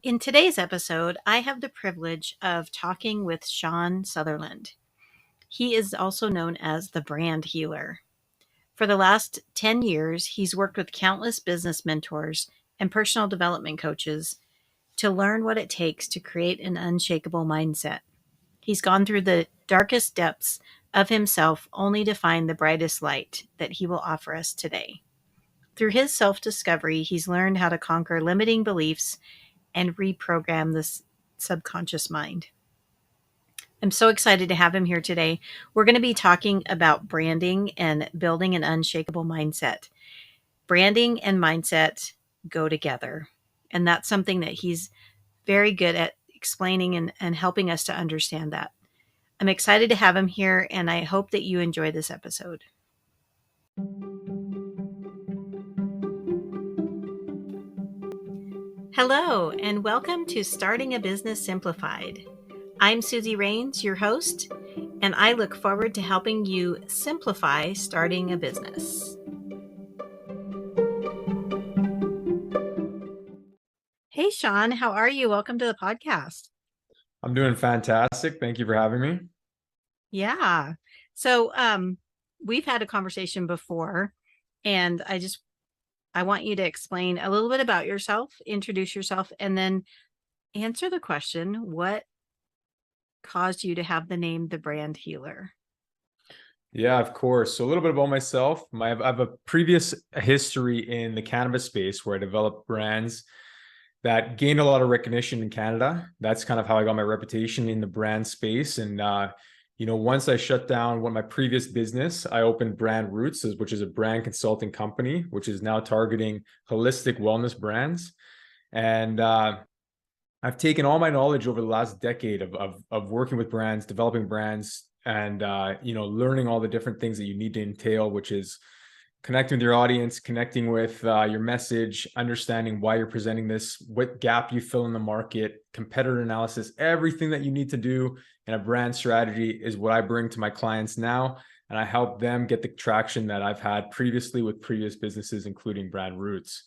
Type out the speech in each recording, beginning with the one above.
In today's episode, I have the privilege of talking with Shaun Sutherland. He is also known as the brand healer. For the last 10 years, he's worked with countless business mentors and personal development coaches to learn what it takes to create an unshakable mindset. He's gone through the darkest depths of himself only to find the brightest light that he will offer us today. Through his self discovery, he's learned how to conquer limiting beliefs and reprogram this subconscious mind. I'm so excited to have him here today. We're going to be talking about branding and building an unshakable mindset. Branding and mindset go together. And that's something that he's very good at explaining and helping us to understand that. I'm excited to have him here, and I hope that you enjoy this episode. Hello, and welcome to Starting a Business Simplified. I'm Suzy, your host, and I look forward to helping you simplify starting a business. Hey, Shaun, how are you? Welcome to the podcast. I'm doing fantastic. Thank you for having me. Yeah. So, we've had a conversation before, and I want you to explain a little bit about yourself, introduce yourself, and then answer the question, what caused you to have the name The Brand Healer? Yeah, of course. So a little bit about myself. I have a previous history in the cannabis space where I developed brands that gained a lot of recognition in Canada. That's kind of how I got my reputation in the brand space. And once I shut down my previous business, I opened Brand Roots, which is a brand consulting company, which is now targeting holistic wellness brands. And I've taken all my knowledge over the last decade of working with brands, developing brands, and learning all the different things that you need to entail, which is connecting with your audience, connecting with your message, understanding why you're presenting this, what gap you fill in the market, competitor analysis, everything that you need to do in a brand strategy is what I bring to my clients now. And I help them get the traction that I've had previously with previous businesses, including Brand Roots.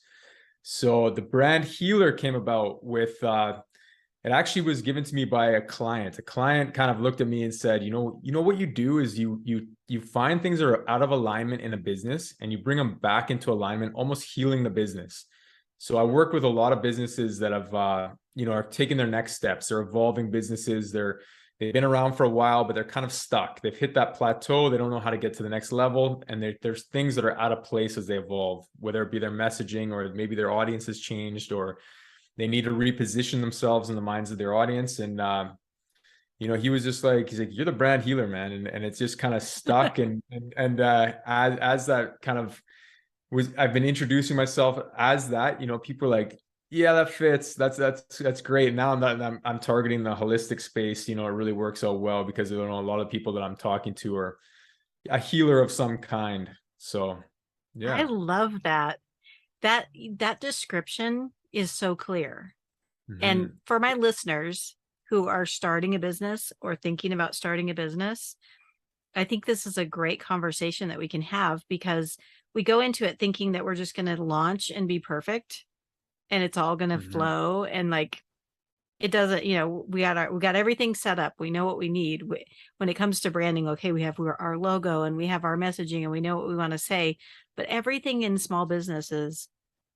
So the brand healer came about with it actually was given to me by a client. A client kind of looked at me and said, you know what you do is you find things that are out of alignment in a business and you bring them back into alignment, almost healing the business. So I work with a lot of businesses that have are taking their next steps. They're evolving businesses. They've been around for a while, but they're kind of stuck. They've hit that plateau. They don't know how to get to the next level. And there's things that are out of place as they evolve, whether it be their messaging or maybe their audience has changed or they need to reposition themselves in the minds of their audience. And, he was just like, he's like, you're the brand healer, man. And it's just kind of stuck. As that kind of I've been introducing myself as that, people are like, yeah, that fits. That's great. Now I'm targeting the holistic space. It really works out well because I don't know a lot of people that I'm talking to are a healer of some kind. So, I yeah. love that. That description is so clear. And Mm-hmm. for my listeners who are starting a business or thinking about starting a business, I think this is a great conversation that we can have because we go into it thinking that we're just going to launch and be perfect and it's all going to Mm-hmm. flow, and like it doesn't, we got everything set up. We know what we need. When it comes to branding, okay, we have our logo and we have our messaging and we know what we want to say, but everything in small businesses,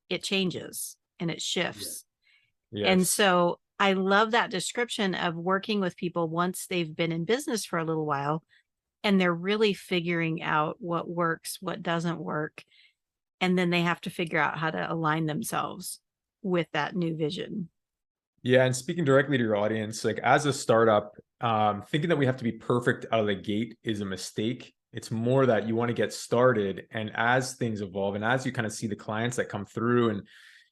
it changes and it Yeah. shifts. And Yes. so I love that description of working with people once they've been in business for a little while and they're really figuring out what works, what doesn't work. And then they have to figure out how to align themselves with that new vision. Yeah, and speaking directly to your audience, like as a startup, thinking that we have to be perfect out of the gate is a mistake. It's more that you want to get started, and as things evolve, and as you kind of see the clients that come through, and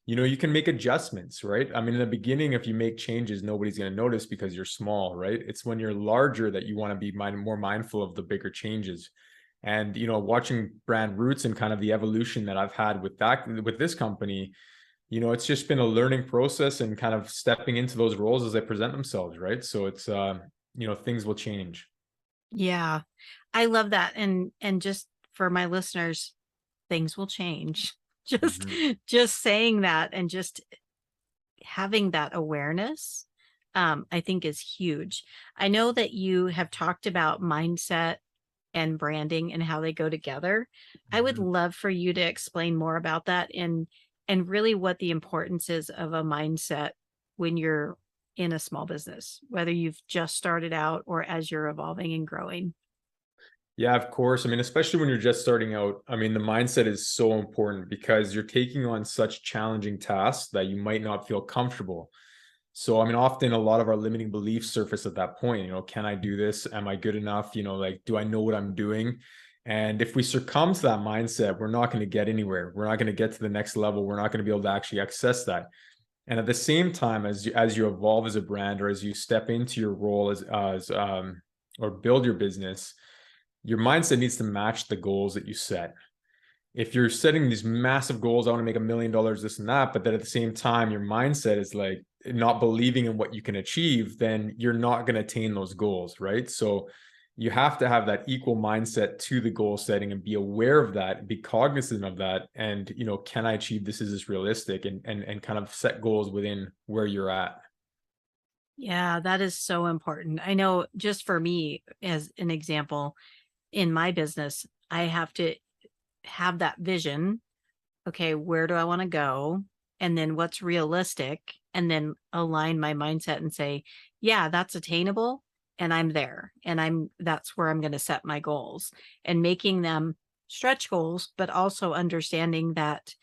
you can make adjustments, right? I mean, in the beginning, if you make changes, nobody's going to notice because you're small, right? It's when you're larger that you want to be more mindful of the bigger changes. And watching Brand Roots and kind of the evolution that I've had with this company, it's just been a learning process and kind of stepping into those roles as they present themselves, right? So it's things will change. Yeah. I love that. And just for my listeners, things will change. Just Mhm. just saying that and just having that awareness, I think is huge. I know that you have talked about mindset and branding and how they go together. I would Mhm. love for you to explain more about that and really what the importance is of a mindset when you're in a small business, whether you've just started out or as you're evolving and growing. Yeah, of course. I mean, especially when you're just starting out, I mean, the mindset is so important because you're taking on such challenging tasks that you might not feel comfortable. So, I mean, often a lot of our limiting beliefs surface at that point. Can I do this? Am I good enough? Like, do I know what I'm doing? And if we succumb to that mindset, we're not going to get anywhere. We're not going to get to the next level. We're not going to be able to actually access that. And at the same time, as you evolve as a brand, or as you step into your role as or build your business, your mindset needs to match the goals that you set. If you're setting these massive goals, I want to make $1 million, this and that, but then at the same time, your mindset is like not believing in what you can achieve, then you're not going to attain those goals, right? So you have to have that equal mindset to the goal setting and be aware of that, be cognizant of that. And, can I achieve this? Is this realistic? And kind of set goals within where you're at. Yeah, that is so important. I know just for me, as an example, in my business, I have to have that vision. Okay, where do I want to go? And then what's realistic? And then align my mindset and say, yeah, that's attainable. And I'm there. And that's where I'm going to set my goals and making them stretch goals, but also understanding that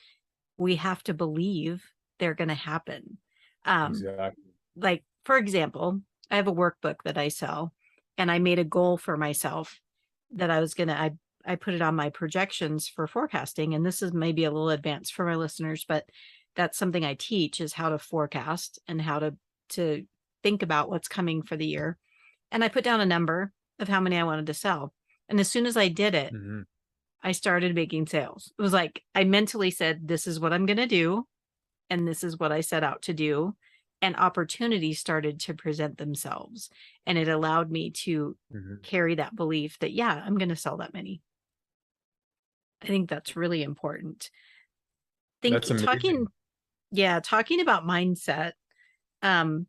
we have to believe they're going to happen. Um, Exactly. like, for example, I have a workbook that I sell, and I made a goal for myself that I put it on my projections for forecasting. And this is maybe a little advanced for my listeners, but that's something I teach, is how to forecast and how to think about what's coming for the year. And I put down a number of how many I wanted to sell. And as soon as I did it, Mhm. I started making sales. It was like I mentally said, this is what I'm going to do. And this is what I set out to do. And opportunities started to present themselves. And it allowed me to Mhm. carry that belief that, yeah, I'm going to sell that many. I think that's really important. That's Talking, amazing. yeah, talking about mindset. Um,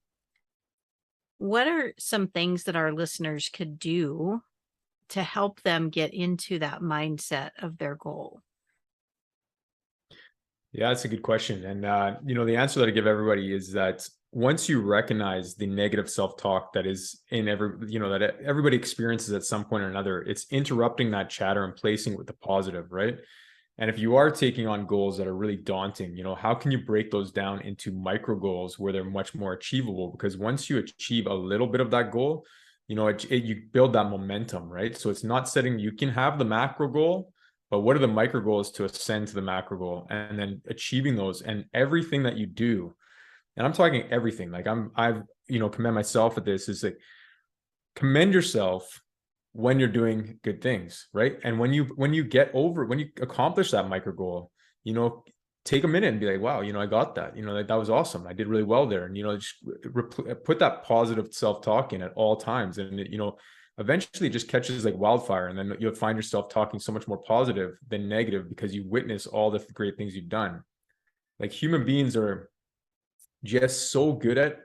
what are some things that our listeners could do to help them get into that mindset of their goal? Yeah, that's a good question. And the answer that I give everybody is that once you recognize the negative self-talk that is in that everybody experiences at some point or another, it's interrupting that chatter and placing it with the positive, right? And if you are taking on goals that are really daunting, how can you break those down into micro goals where they're much more achievable? Because once you achieve a little bit of that goal, you build that momentum, right? So it's not setting, you can have the macro goal, but what are the micro goals to ascend to the macro goal, and then achieving those, and everything that you do. And I'm talking everything. Like I've, commend myself at this, is like, commend yourself when you're doing good things, right? And when you accomplish that micro goal, you know, take a minute and be like, wow, I got that. Like, that was awesome. I did really well there. And just put that positive self-talk in at all times. And eventually it just catches like wildfire. And then you'll find yourself talking so much more positive than negative because you witness all the great things you've done. Like, human beings are just so good at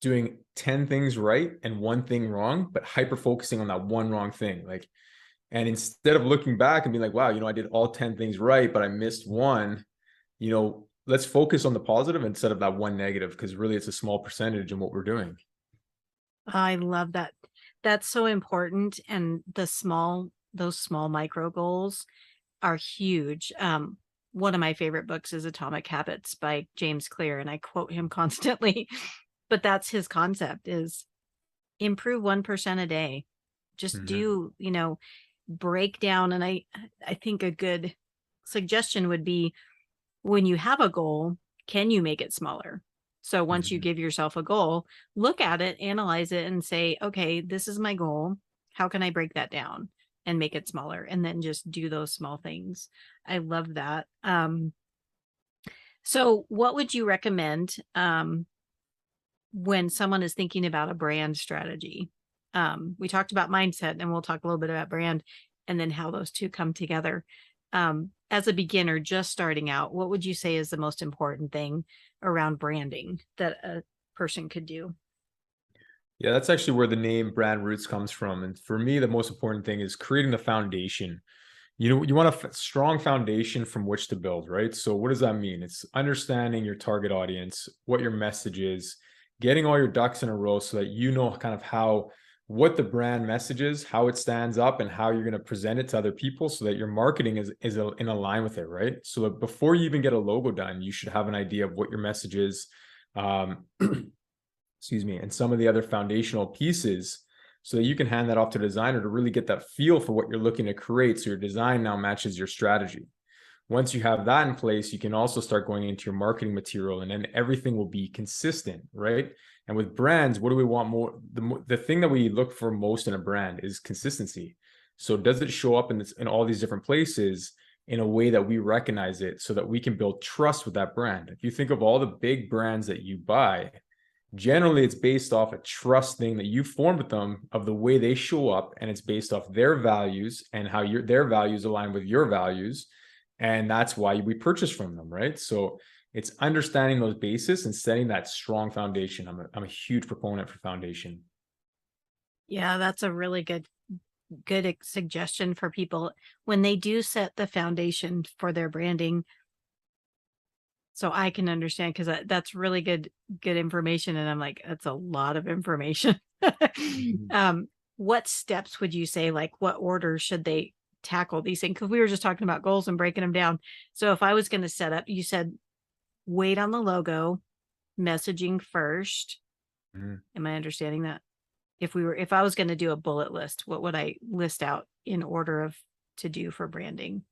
doing 10 things right and one thing wrong, but hyper focusing on that one wrong thing. Like, and instead of looking back and being like, wow, I did all 10 things right, but I missed one, let's focus on the positive instead of that one negative, because really it's a small percentage in what we're doing. I love that. That's so important. And those small micro goals are huge. One of my favorite books is Atomic Habits by James Clear, and I quote him constantly. But that's his concept, is improve 1% a day. Just Mhm. do, break down. And I think a good suggestion would be, when you have a goal, can you make it smaller? So once you Mhm. give yourself a goal, look at it, analyze it, and say, okay, this is my goal. How can I break that down and make it smaller? And then just do those small things. I love that. So what would you recommend when someone is thinking about a brand strategy? We talked about mindset, and we'll talk a little bit about brand and then how those two come together. as a beginner just starting out, what would you say is the most important thing around branding that a person could do? Yeah, that's actually where the name Brand Roots comes from. And for me, the most important thing is creating the foundation. You want a strong foundation from which to build, right? So what does that mean? It's understanding your target audience, what your message is, getting all your ducks in a row so that you know kind of what the brand message is, how it stands up, and how you're going to present it to other people so that your marketing is in line with it, right? So that before you even get a logo done, you should have an idea of what your message is. Excuse me, and some of the other foundational pieces so that you can hand that off to a designer to really get that feel for what you're looking to create. So your design now matches your strategy. Once you have that in place, you can also start going into your marketing material, and then everything will be consistent, right? And with brands, what do we want more? The thing that we look for most in a brand is consistency. So does it show up in all these different places in a way that we recognize it so that we can build trust with that brand? If you think of all the big brands that you buy, generally it's based off a trust thing that you formed with them of the way they show up, and it's based off their values and how their values align with your values, and that's why we purchase from them, right? So it's understanding those bases and setting that strong foundation. I'm a huge proponent for foundation. Yeah, that's a really good suggestion for people when they do set the foundation for their branding, so I can understand, because that's really good information, and I'm like, that's a lot of information. Mhm. um what steps would you say, like what order should they tackle these things? Because we were just talking about goals and breaking them down. So if I was going to set up, you said wait on the logo, messaging first. Mhm. Am I understanding that? If I was going to do a bullet list, what would I list out in order of to do for branding?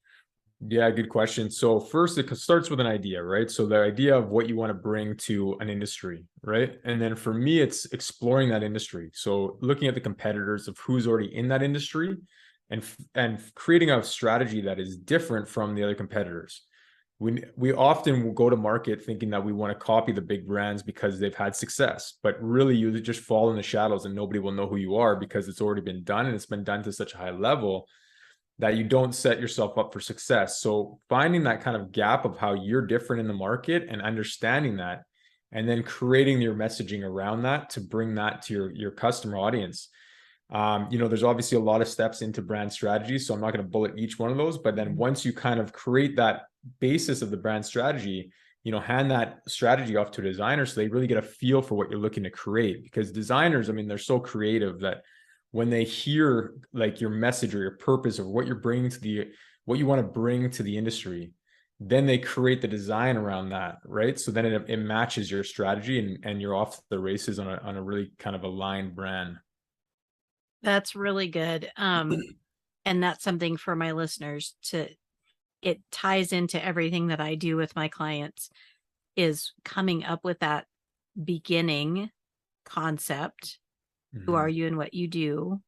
Yeah, good question. So first, it starts with an idea, right? So the idea of what you want to bring to an industry, right? And then for me, it's exploring that industry. So looking at the competitors of who's already in that industry, and creating a strategy that is different from the other competitors. We often will go to market thinking that we want to copy the big brands because they've had success, but really you just fall in the shadows and nobody will know who you are because it's already been done, and it's been done to such a high level that you don't set yourself up for success. So finding that kind of gap of how you're different in the market and understanding that, and then creating your messaging around that to bring that to your customer audience. There's obviously a lot of steps into brand strategy, so I'm not going to bullet each one of those. But then once you kind of create that basis of the brand strategy, hand that strategy off to a designer so they really get a feel for what you're looking to create. Because designers, I mean, they're so creative that when they hear like your message or your purpose or what you want to bring to the industry, then they create the design around that, right? So then it matches your strategy, and you're off the races on a really kind of aligned brand. That's really good. And that's something for my listeners to, it ties into everything that I do with my clients, is coming up with that beginning concept. Who are Mhm. you and what you do,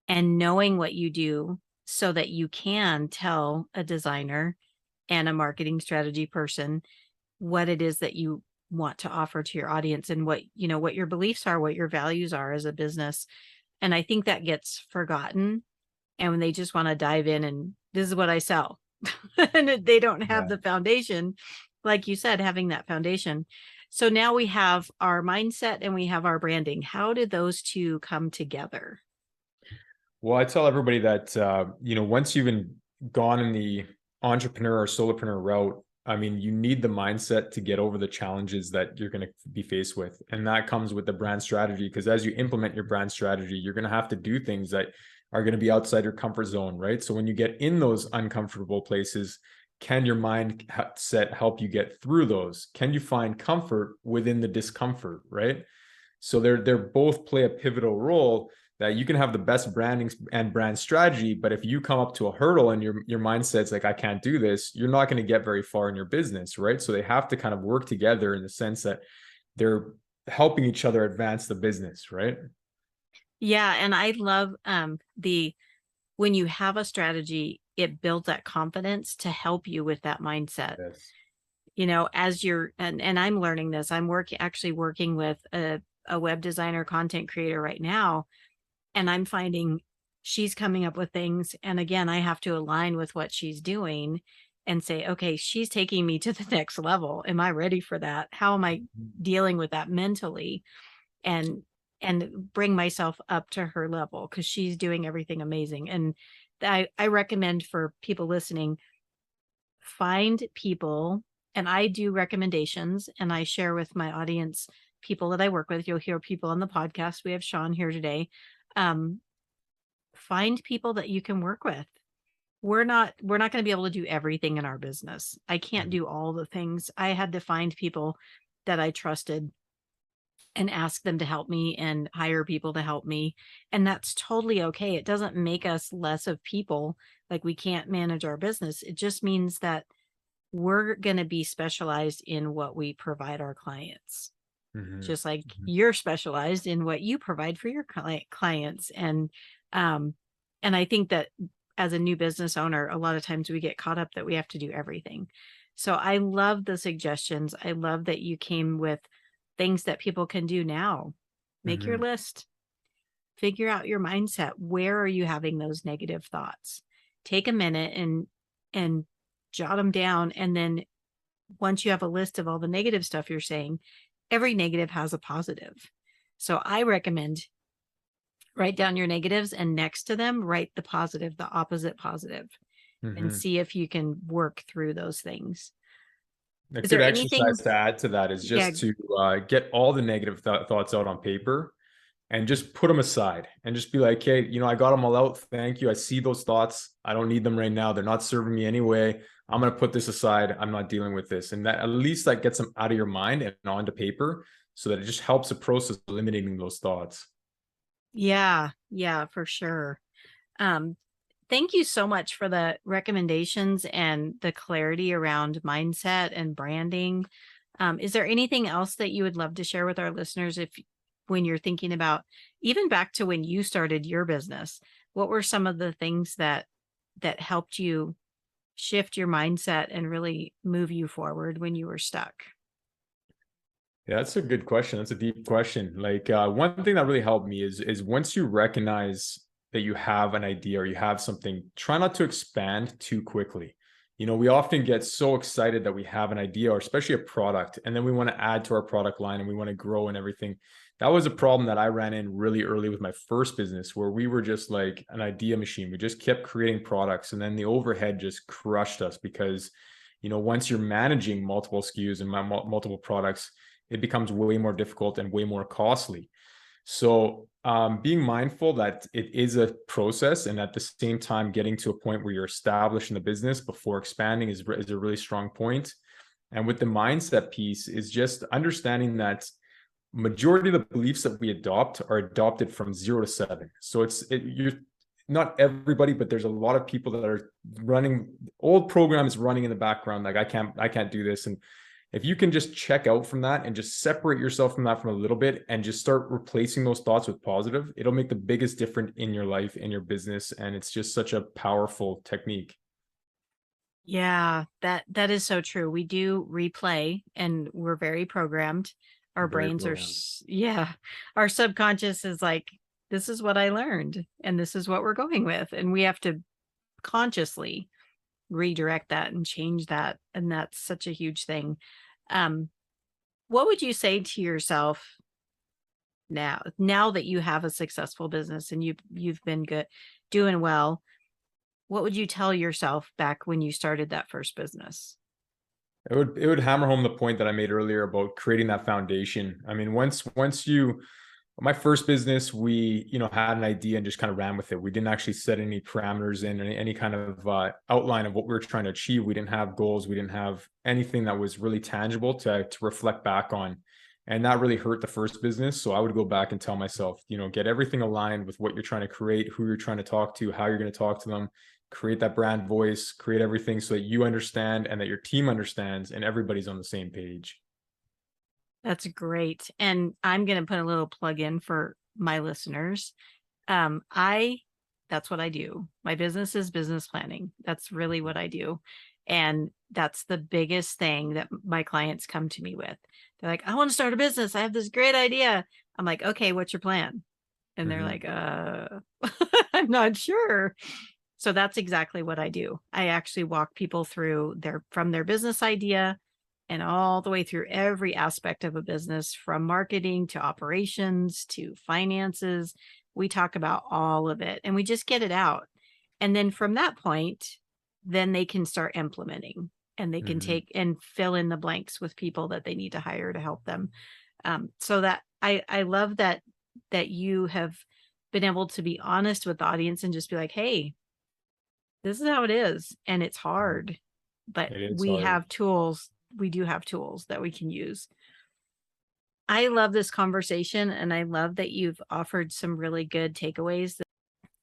and knowing what you do so that you can tell a designer and a marketing strategy person what it is that you want to offer to your audience, and what your beliefs are, what your values are as a business. And I think that gets forgotten. And when they just want to dive in and this is what I sell, and they don't have Yeah. the foundation, like you said, having that foundation. So now we have our mindset and we have our branding. How did those two come together? Well, I tell everybody that once you've been gone in the entrepreneur or solopreneur route, I mean, you need the mindset to get over the challenges that you're going to be faced with, and that comes with the brand strategy. Because as you implement your brand strategy, you're going to have to do things that are going to be outside your comfort zone, right? So when you get in those uncomfortable places, can your mindset help you get through those? Can you find comfort within the discomfort, right? So they're both play a pivotal role, that you can have the best branding and brand strategy, but if you come up to a hurdle and your mindset's like, I can't do this, you're not going to get very far in your business, right? So they have to kind of work together in the sense that they're helping each other advance the business, right? Yeah, and I love the when you have a strategy, it builds that confidence to help you with that mindset. Yes. As you're, and I'm learning this. I'm actually working with a web designer, content creator right now, and I'm finding she's coming up with things. And again, I have to align with what she's doing and say, okay, she's taking me to the next level. Am I ready for that? How am I dealing with that mentally? And bring myself up to her level, because she's doing everything amazing. And I recommend for people listening, find people, and I do recommendations and I share with my audience people that I work with. You'll hear people on the podcast. We have Shaun here today. Um, Find people that you can work with. We're not going to be able to do everything in our business. I can't Mhm. do all the things. I had to find people that I trusted and ask them to help me and hire people to help me. And that's totally okay. It doesn't make us less of people, like we can't manage our business. It just means that we're going to be specialized in what we provide our clients, Mhm. just like Mhm. you're specialized in what you provide for your clients. Um and I think that as a new business owner, a lot of times we get caught up that we have to do everything. So I love the suggestions. I love that you came with things that people can do now. Make your Mhm. list, figure out your mindset. Where are you having those negative thoughts? Take a minute and jot them down, and then once you have a list of all the negative stuff you're saying, every negative has a positive. So I recommend write down your negatives and next to them, write the positive, the opposite positive, and Mhm. see if you can work through those things. A Is good there exercise anything? to add to that is Yeah, just to get all the negative thoughts out on paper and just put them aside and just be like, hey, I got them all out. Thank you. I see those thoughts. I don't need them right now. They're not serving me anyway. I'm going to put this aside. I'm not dealing with this. And that at least that gets them out of your mind and onto paper so that it just helps the process of eliminating those thoughts. yeah, for sure. Um, Thank you so much for the recommendations and the clarity around mindset and branding. Is there anything else that you would love to share with our listeners, if when you're thinking about, even back to when you started your business, what were some of the things that helped you shift your mindset and really move you forward when you were stuck? Yeah, that's a good question. That's a deep question. Like one thing that really helped me is once you recognize that you have an idea or you have something, try not to expand too quickly. We often get so excited that we have an idea or especially a product, and then we want to add to our product line and we want to grow and everything. That was a problem that I ran in really early with my first business, where we were just like an idea machine. We just kept creating products, and then the overhead just crushed us because, once you're managing multiple SKUs and multiple products, it becomes way more difficult and way more costly. So, being mindful that it is a process, and at the same time, getting to a point where you're established in the business before expanding is a really strong point. And with the mindset piece, is just understanding that majority of the beliefs that we adopt are adopted from 0 to 7. So you're not everybody, but there's a lot of people that are running old programs running in the background. Like I can't do this. And if you can just check out from that and just separate yourself from that from a little bit and just start replacing those thoughts with positive, it'll make the biggest difference in your life, in your business. And it's just such a powerful technique. Yeah, that is so true. We do replay and we're very programmed. Our Very brains are programmed. yeah, our subconscious is like, this is what I learned and this is what we're going with, and we have to consciously redirect that and change that, and that's such a huge thing. Um what would you say to yourself now that you have a successful business and you've been good, doing well? What would you tell yourself back when you started that first business? It would hammer home the point that I made earlier about creating that foundation. I mean, once you my first business, we had an idea and just kind of ran with it. We didn't actually set any parameters in any kind of outline of what we were trying to achieve. We didn't have goals. We didn't have anything that was really tangible to reflect back on, and that really hurt the first business. So I would go back and tell myself, get everything aligned with what you're trying to create, who you're trying to talk to, how you're going to talk to them, create that brand voice, create everything so that you understand and that your team understands and everybody's on the same page. That's great. And I'm going to put a little plug in for my listeners. I That's what I do. My business is business planning. That's really what I do. And that's the biggest thing that my clients come to me with. They're like, I want to start a business. I have this great idea. I'm like, okay, what's your plan? And they're Hmm. like, I'm not sure. So that's exactly what I do. I actually walk people through from their business idea and all the way through every aspect of a business, from marketing to operations to finances. We talk about all of it and we just get it out. And then from that point, then they can start implementing and they can Hmm. take and fill in the blanks with people that they need to hire to help them. So that I love that you have been able to be honest with the audience and just be like, hey, this is how it is. And it's hard, but It is we hard. have tools. We do have tools that we can use. I love this conversation and I love that you've offered some really good takeaways.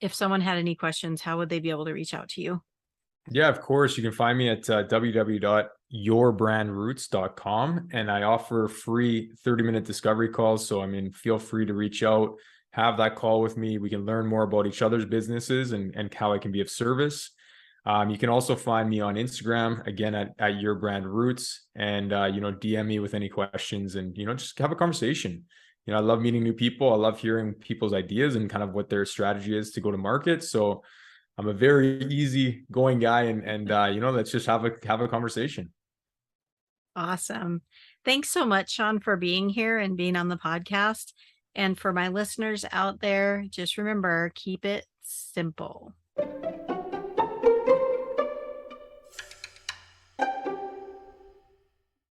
If someone had any questions, how would they be able to reach out to you? Yeah, of course. You can find me at www.yourbrandroots.com, and I offer free 30-minute discovery calls. So, I mean, feel free to reach out, have that call with me. We can learn more about each other's businesses and how I can be of service. You can also find me on Instagram, again, at Your Brand Roots, and, DM me with any questions and, just have a conversation. I love meeting new people. I love hearing people's ideas and kind of what their strategy is to go to market. So, I'm a very easy going guy, and let's just have a conversation. Awesome. Thanks so much, Shaun, for being here and being on the podcast. And for my listeners out there, just remember, keep it simple.